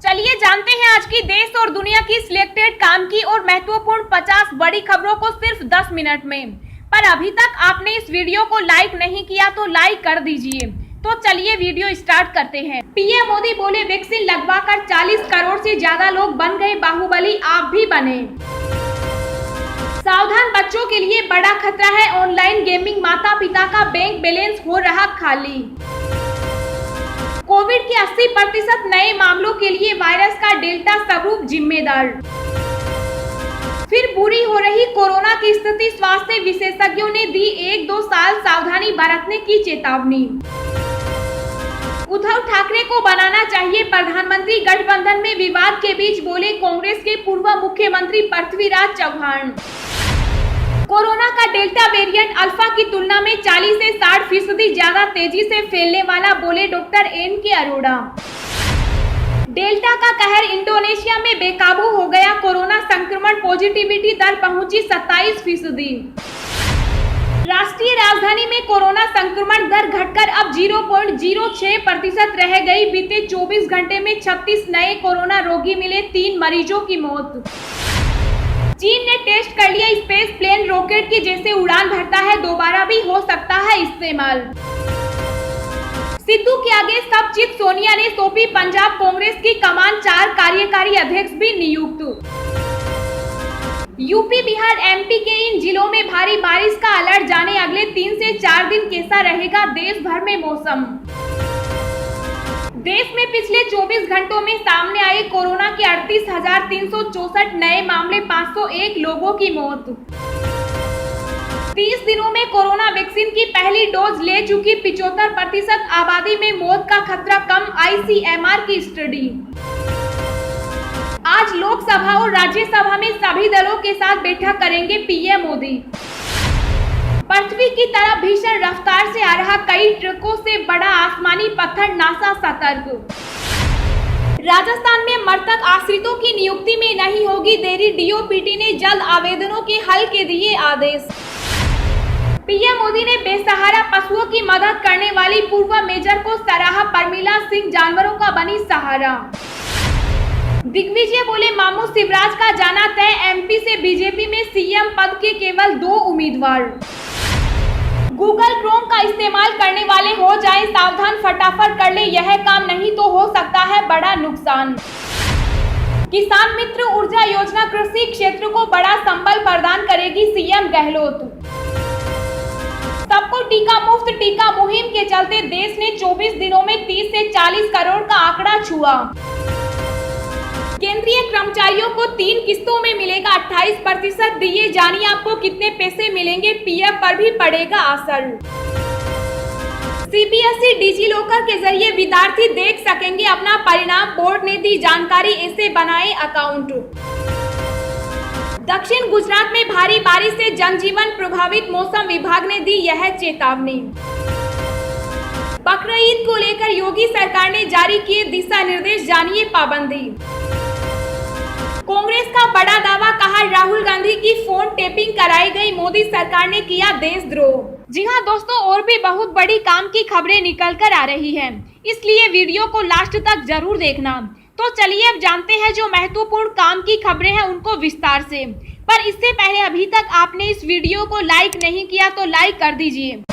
चलिए जानते हैं आज की देश और दुनिया की सिलेक्टेड काम की और महत्वपूर्ण 50 बड़ी खबरों को सिर्फ 10 मिनट में। पर अभी तक आपने इस वीडियो को लाइक नहीं किया तो लाइक कर दीजिए। तो चलिए वीडियो स्टार्ट करते हैं। पीएम मोदी बोले वैक्सीन लगवाकर 40 करोड़ से ज्यादा लोग बन गए बाहुबली, आप भी बने। सावधान, बच्चों के लिए बड़ा खतरा है ऑनलाइन गेमिंग, माता पिता का बैंक बैलेंस हो रहा खाली। कोविड के 80% नए मामलों के लिए वायरस का डेल्टा स्वरूप जिम्मेदार। फिर बुरी हो रही कोरोना की स्थिति, स्वास्थ्य विशेषज्ञों ने दी 1-2 साल सावधानी बरतने की चेतावनी। उद्धव ठाकरे को बनाना चाहिए प्रधानमंत्री, गठबंधन में विवाद के बीच बोले कांग्रेस के पूर्व मुख्यमंत्री पृथ्वीराज चव्हाण। कोरोना का डेल्टा वेरिएंट अल्फा की तुलना में 40 से 60% ज्यादा तेजी से फैलने वाला, बोले डॉक्टर N.K. अरोड़ा। डेल्टा का कहर, इंडोनेशिया में बेकाबू हो गया कोरोना संक्रमण, पॉजिटिविटी दर पहुंची 27%। राष्ट्रीय राजधानी में कोरोना संक्रमण दर घटकर अब 0.06% रह गई। बीते 24 घंटे में 36 नए कोरोना रोगी मिले, 3 मरीजों की मौत। चीन ने टेस्ट कर लिया स्पेस प्लेन, रॉकेट की जैसे उड़ान भरता है, दोबारा भी हो सकता है इस्तेमाल। सिद्धू के आगे सब चीज, सोनिया ने सौंपी पंजाब कांग्रेस की कमान, 4 कार्यकारी अध्यक्ष भी नियुक्त। यूपी, बिहार, एमपी के इन जिलों में भारी बारिश का अलर्ट जाने, अगले 3 से 4 दिन कैसा रहेगा देश भर में मौसम। देश में पिछले 24 घंटों में सामने आए कोरोना के 38,364 नए मामले, 501 लोगों की मौत। 30 दिनों में कोरोना वैक्सीन की पहली डोज ले चुकी 75% आबादी में मौत का खतरा कम, ICMR की स्टडी। आज लोकसभा और राज्यसभा में सभी दलों के साथ बैठक करेंगे पीएम मोदी। पृथ्वी की तरफ भीषण रफ्तार से आ रहा कई ट्रकों से बड़ा आसमानी पत्थर, नासा सतर्क। राजस्थान में मृतक आश्रितों की नियुक्ति में नहीं होगी देरी, DOPT ने जल्द आवेदनों के हल के दिए आदेश। पीएम मोदी ने बेसहारा पशुओं की मदद करने वाली पूर्व मेजर को सराहा, परमिला सिंह जानवरों का बनी सहारा। दिग्विजय बोले मामू शिवराज का जाना तय, MP से बीजेपी में CM पद के केवल 2 उम्मीदवार। गूगल क्रोम का इस्तेमाल करने वाले हो जाएं सावधान, फटाफट कर ले यह काम, नहीं तो हो सकता है बड़ा नुकसान। किसान मित्र ऊर्जा योजना कृषि क्षेत्र को बड़ा संबल प्रदान करेगी, CM गहलोत। सबको टीका मुफ्त, टीका मुहिम के चलते देश ने 24 दिनों में 30 से 40 करोड़ का आंकड़ा छुआ। केंद्रीय कर्मचारियों को 3 किस्तों में मिलेगा 28%, दिए जानिए आपको कितने पैसे मिलेंगे, PF पर भी पड़ेगा असर। CBSE डिजी लॉकर के जरिए विद्यार्थी देख सकेंगे अपना परिणाम, बोर्ड ने दी जानकारी, ऐसे बनाए अकाउंट। दक्षिण गुजरात में भारी बारिश से जनजीवन प्रभावित, मौसम विभाग ने दी यह चेतावनी। बकरीद को लेकर योगी सरकार ने जारी किए दिशा निर्देश, जानिए पाबंदी। कांग्रेस का बड़ा दावा, कहा राहुल गांधी की फोन टेपिंग कराई गई, मोदी सरकार ने किया देशद्रोह। जी हां दोस्तों, और भी बहुत बड़ी काम की खबरें निकल कर आ रही हैं, इसलिए वीडियो को लास्ट तक जरूर देखना। तो चलिए अब जानते हैं जो महत्वपूर्ण काम की खबरें हैं उनको विस्तार से। पर इससे पहले अभी तक आपने इस वीडियो को लाइक नहीं किया तो लाइक कर दीजिए।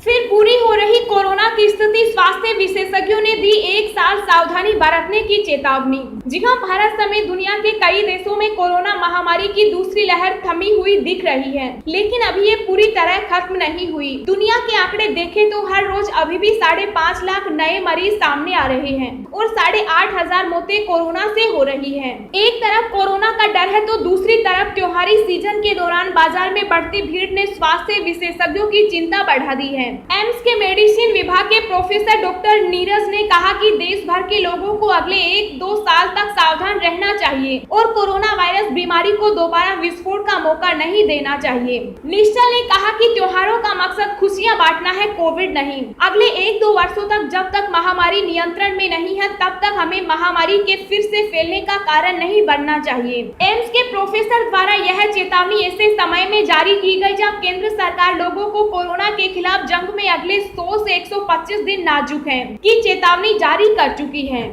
फिर बुरी हो रही कोरोना की स्थिति, स्वास्थ्य विशेषज्ञों ने दी 1 साल सावधानी बरतने की चेतावनी। जी हां, भारत समेत दुनिया के कई देशों में कोरोना महामारी की दूसरी लहर थमी हुई दिख रही है, लेकिन अभी ये पूरी तरह खत्म नहीं हुई। दुनिया के आंकड़े देखें तो हर रोज अभी भी 5.5 लाख नए मरीज सामने आ रहे हैं और 8,500 मौतें कोरोना से हो रही है। एक तरफ कोरोना का डर है तो दूसरी तरफ त्योहारी सीजन के दौरान बाजार में बढ़ती भीड़ ने स्वास्थ्य विशेषज्ञों की चिंता बढ़ा दी है। एम्स के मेडिसिन विभाग के प्रोफेसर डॉक्टर नीरज ने कहा कि देश भर के लोगों को अगले 1-2 साल तक सावधान रहना चाहिए और कोरोना वायरस बीमारी को दोबारा विस्फोट का मौका नहीं देना चाहिए। निश्चल ने कहा कि त्योहारों का मकसद खुशियां बांटना है, कोविड नहीं। अगले 1-2 वर्षों तक जब तक महामारी नियंत्रण में नहीं है तब तक हमें महामारी के फिर से फैलने का कारण नहीं बनना चाहिए। एम्स के प्रोफेसर द्वारा यह चेतावनी ऐसे समय में जारी की गई जब केंद्र सरकार लोगों को कोरोना के खिलाफ जंग में अगले 100 से 125 दिन नाजुक है की चेतावनी जारी कर चुकी है।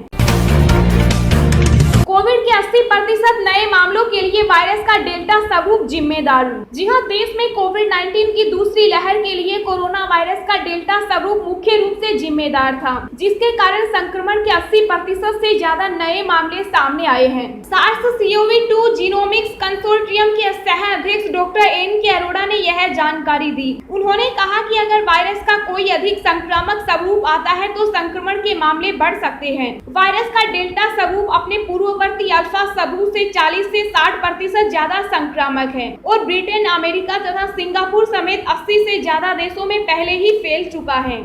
कोविड के 80% नए मामलों के लिए वायरस का डेल्टा सबूत जिम्मेदार। जी हां, देश में कोविड-19 की दूसरी लहर के लिए कोरोना वायरस का डेल्टा सबूत मुख्य रूप से जिम्मेदार था, जिसके कारण संक्रमण के 80% से ज्यादा नए मामले सामने आए हैं। SARS-CoV-2 जीनोमिक्स कंसोर्टियम के सह अध्यक्ष डॉक्टर N.K. अरोड़ा ने यह जानकारी दी। उन्होंने कहा कि अगर वायरस का कोई अधिक संक्रामक स्वरूप आता है तो संक्रमण के मामले बढ़ सकते हैं। वायरस का डेल्टा स्वरूप अपने पूर्ववर्ती अल्फा स्वरूप से 40 से 60% ज्यादा संक्रामक है और ब्रिटेन, अमेरिका तथा सिंगापुर समेत 80 से ज्यादा देशों में पहले ही फैल चुका है।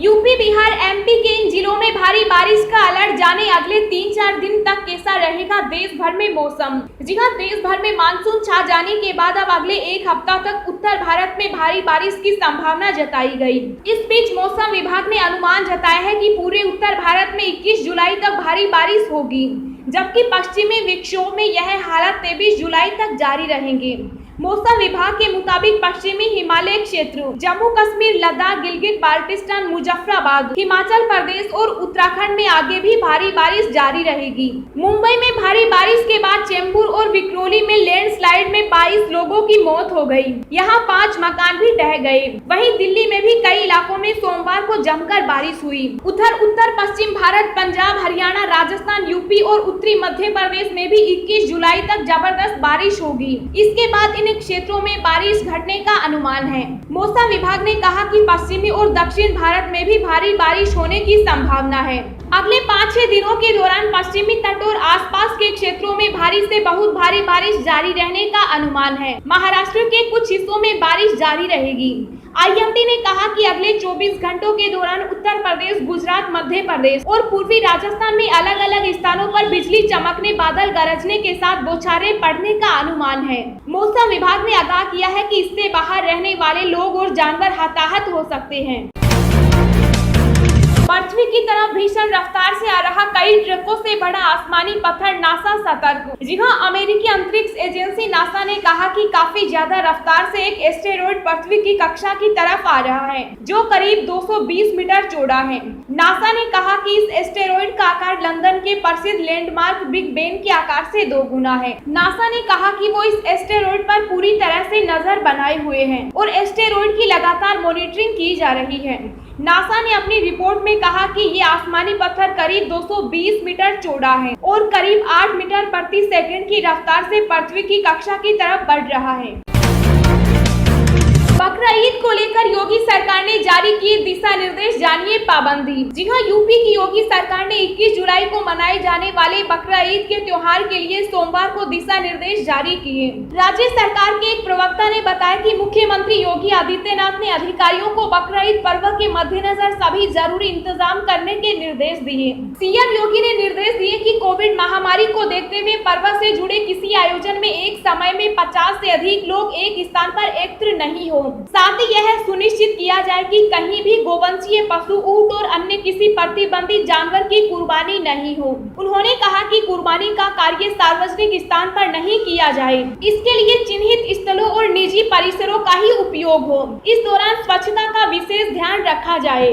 यूपी, बिहार, एमपी के इन जिलों में भारी बारिश का अलर्ट जाने अगले 3-4 दिन तक कैसा रहेगा देश भर में मौसम। जी हां, देश भर में मानसून छा जाने के बाद अब अगले एक हफ्ता तक उत्तर भारत में भारी बारिश की संभावना जताई गई। इस बीच मौसम विभाग ने अनुमान जताया है कि पूरे उत्तर भारत में 21 जुलाई तक भारी बारिश होगी, जबकि पश्चिमी विक्षोभ में यह हालत 23 जुलाई तक जारी रहेंगे। मौसम विभाग के मुताबिक पश्चिमी हिमालय क्षेत्र, जम्मू कश्मीर, लद्दाख, गिलगित बाल्टिस्तान, मुजफ्फराबाद, हिमाचल प्रदेश और उत्तराखंड में आगे भी भारी बारिश जारी रहेगी। मुंबई में भारी बारिश के बाद चेंबूर और विक्रोली में लैंडस्लाइड में 22 लोगों की मौत हो गई। यहाँ 5 मकान भी ढह गए। वहीं दिल्ली में भी कई इलाकों में सोमवार को जमकर बारिश हुई। उधर उत्तर पश्चिम भारत, पंजाब, हरियाणा, राजस्थान, यूपी और उत्तरी मध्य प्रदेश में भी 21 जुलाई तक जबरदस्त बारिश होगी। इसके बाद इन क्षेत्रों में बारिश घटने का अनुमान है। मौसम विभाग ने कहा कि पश्चिमी और दक्षिण भारत में भी भारी बारिश होने की संभावना है। अगले 5-6 दिनों के दौरान पश्चिमी तट और आसपास के क्षेत्रों में भारी से बहुत भारी बारिश जारी रहने का अनुमान है। महाराष्ट्र के कुछ हिस्सों में बारिश जारी रहेगी। IMD ने कहा कि अगले 24 घंटों के दौरान उत्तर प्रदेश, गुजरात, मध्य प्रदेश और पूर्वी राजस्थान में अलग अलग स्थानों पर बिजली चमकने, बादल गरजने के साथ बौछारें पड़ने का अनुमान है। मौसम विभाग ने आगाह किया है कि इससे बाहर रहने वाले लोग और जानवर हताहत हो सकते हैं। पृथ्वी की तरफ भीषण रफ्तार से आ रहा कई ट्रकों से बड़ा आसमानी पत्थर, नासा सतर्क। जी हां, अमेरिकी अंतरिक्ष एजेंसी नासा ने कहा कि काफी ज्यादा रफ्तार से एक एस्टेरॉयड पृथ्वी की कक्षा की तरफ आ रहा है, जो करीब 220 मीटर चौड़ा है। नासा ने कहा कि इस एस्टेरॉयड का आकार लंदन के प्रसिद्ध लैंडमार्क बिग बेन के आकार से 2 गुना है। नासा ने कहा कि वो इस एस्टेरॉयड पर पूरी तरह से नजर बनाए हुए हैं और एस्टेरॉयड की लगातार मॉनिटरिंग की जा रही है। नासा ने अपनी रिपोर्ट में कहा कि ये आसमानी पत्थर करीब 220 मीटर चौड़ा है और करीब 8 मीटर प्रति सेकंड की रफ्तार से पृथ्वी की कक्षा की तरफ बढ़ रहा है। बकरीद को लेकर योगी सरकार ने जारी किए दिशा निर्देश, जानिए पाबंदी। जी हां, यूपी की योगी सरकार ने 21 जुलाई को मनाए जाने वाले बकरीद के त्योहार के लिए सोमवार को दिशा निर्देश जारी किए। राज्य सरकार के एक प्रवक्ता ने बताया कि मुख्यमंत्री योगी आदित्यनाथ ने अधिकारियों को बकरीद पर्व के मद्देनजर सभी जरूरी इंतजाम करने के निर्देश दिए। सीएम योगी ने निर्देश दिए कि कोविड महामारी को देखते हुए पर्व से जुड़े किसी आयोजन में एक समय में 50 से अधिक लोग एक स्थान पर एकत्र नहीं हो। साथ ही यह सुनिश्चित किया जाए कि कहीं भी गोवंशीय पशु, ऊंट और अन्य किसी प्रतिबंधित जानवर की कुर्बानी नहीं हो। उन्होंने कहा कि कुर्बानी का कार्य सार्वजनिक स्थान पर नहीं किया जाए। इसके लिए चिन्हित स्थलों और निजी परिसरों का ही उपयोग हो। इस दौरान स्वच्छता का विशेष ध्यान रखा जाए।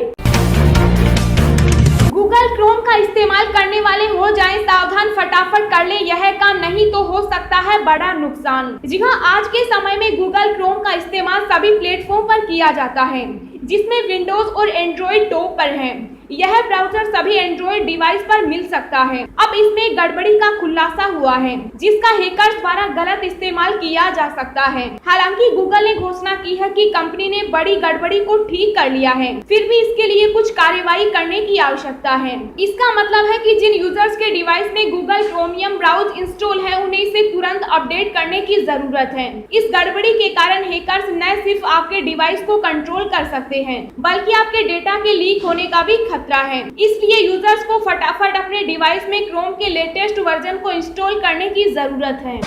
गूगल क्रोम का इस्तेमाल करने वाले हो जाएं सावधान, फटाफट कर लें यह काम, नहीं तो हो सकता है बड़ा नुकसान। जी हां, आज के समय में गूगल क्रोम का इस्तेमाल सभी प्लेटफॉर्म पर किया जाता है, जिसमें विंडोज और एंड्रॉइड टॉप पर है। यह ब्राउजर सभी एंड्रॉइड डिवाइस पर मिल सकता है। अब इसमें गड़बड़ी का खुलासा हुआ है, जिसका हैकर्स द्वारा गलत इस्तेमाल किया जा सकता है। हालांकि गूगल ने घोषणा की है कि कंपनी ने बड़ी गड़बड़ी को ठीक कर लिया है, फिर भी इसके लिए कुछ कार्रवाई करने की आवश्यकता है। इसका मतलब है कि जिन यूजर्स के डिवाइस में गूगल क्रोमियम ब्राउज इंस्टॉल है, उन्हें इसे तुरंत अपडेट करने की जरूरत है। इस गड़बड़ी के कारण हैकर्स न सिर्फ आपके डिवाइस को कंट्रोल कर सकते हैं, बल्कि आपके डेटा के लीक होने का भी खतरा है। इसलिए यूजर्स को फटाफट अपने डिवाइस में क्रोम के लेटेस्ट वर्जन को इंस्टॉल करने की जरूरत है।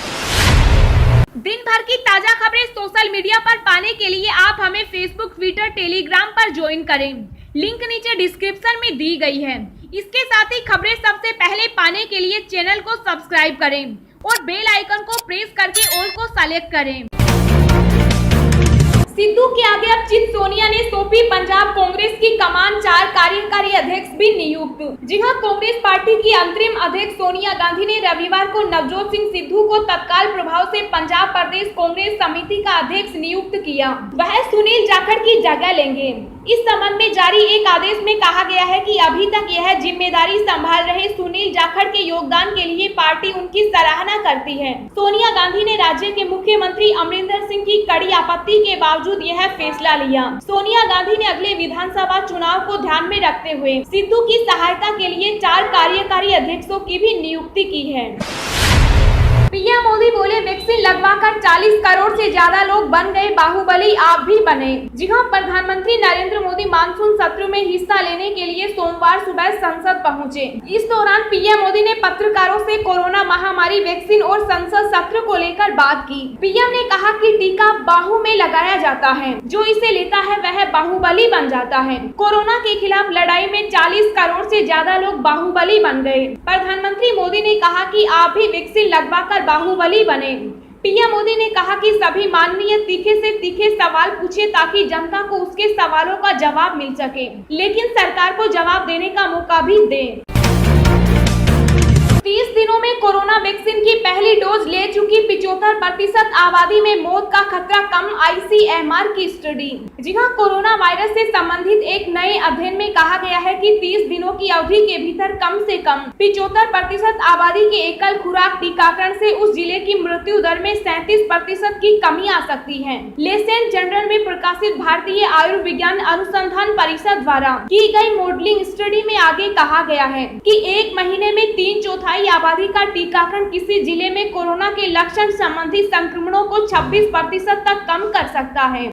दिन भर की ताजा खबरें सोशल मीडिया पर पाने के लिए आप हमें फेसबुक, ट्विटर, टेलीग्राम पर ज्वाइन करें। लिंक नीचे डिस्क्रिप्शन में दी गई है। इसके साथ ही खबरें सबसे पहले पाने के लिए चैनल को सब्सक्राइब करें और बेल आइकन को प्रेस करके ऑल को सेलेक्ट करें। सिद्धू के आगे अब चित सोनिया ने सौंपी पंजाब कांग्रेस की कमान, 4 कार्यकारी अध्यक्ष भी नियुक्त। जी हां, कांग्रेस पार्टी की अंतरिम अध्यक्ष सोनिया गांधी ने रविवार को नवजोत सिंह सिद्धू को तत्काल प्रभाव से पंजाब प्रदेश कांग्रेस समिति का अध्यक्ष नियुक्त किया। वह सुनील जाखड़ की जगह लेंगे। इस संबंध में जारी एक आदेश में कहा गया है कि अभी तक यह जिम्मेदारी संभाल रहे सुनील जाखड़ के योगदान के लिए पार्टी उनकी सराहना करती है। सोनिया गांधी ने राज्य के मुख्यमंत्री अमरिंदर सिंह की कड़ी आपत्ति के बावजूद यह फैसला लिया। सोनिया गांधी ने अगले विधानसभा चुनाव को ध्यान में रखते हुए सिद्धू की सहायता के लिए 4 कार्यकारी अध्यक्षों की भी नियुक्ति की है। पीएम मोदी बोले, वैक्सीन लगवाकर 40 करोड़ से ज्यादा लोग बन गए बाहुबली, आप भी बने। जी हां, प्रधानमंत्री नरेंद्र मोदी मानसून सत्र में हिस्सा लेने के लिए सोमवार सुबह संसद पहुंचे। इस दौरान पीएम मोदी ने पत्रकारों से कोरोना महामारी, वैक्सीन और संसद सत्र को लेकर बात की। पीएम ने कहा कि टीका बाहु में लगाया जाता है, जो इसे लेता है वह बाहुबली बन जाता है। कोरोना के खिलाफ लड़ाई में 40 करोड़ से ज्यादा लोग बाहुबली बन गए। प्रधानमंत्री मोदी ने कहा कि आप भी वैक्सीन लगवाकर बाहुबली बने। पीएम मोदी ने कहा कि सभी माननीय तीखे से तीखे सवाल पूछे ताकि जनता को उसके सवालों का जवाब मिल सके, लेकिन सरकार को जवाब देने का मौका भी दें। 30 दिनों में कोरोना वैक्सीन की पहली डोज ले चुकी 75% आबादी में मौत का खतरा कम, ICMR की स्टडी। जी हां, कोरोना वायरस से संबंधित एक नए अध्ययन में कहा गया है कि 30 दिनों की अवधि के भीतर कम से कम 75% आबादी के एकल खुराक टीकाकरण से उस जिले की मृत्यु दर में 37% की कमी आ सकती है। लेसेंट जर्नल में प्रकाशित भारतीय आयुर्विज्ञान अनुसंधान परिषद द्वारा की गई मॉडलिंग स्टडी में आगे कहा गया है कि 1 महीने में 3/4 आबादी का टीकाकरण किसी जिले में कोरोना के लक्षण संबंधी संक्रमणों को 26% तक कम कर सकता है।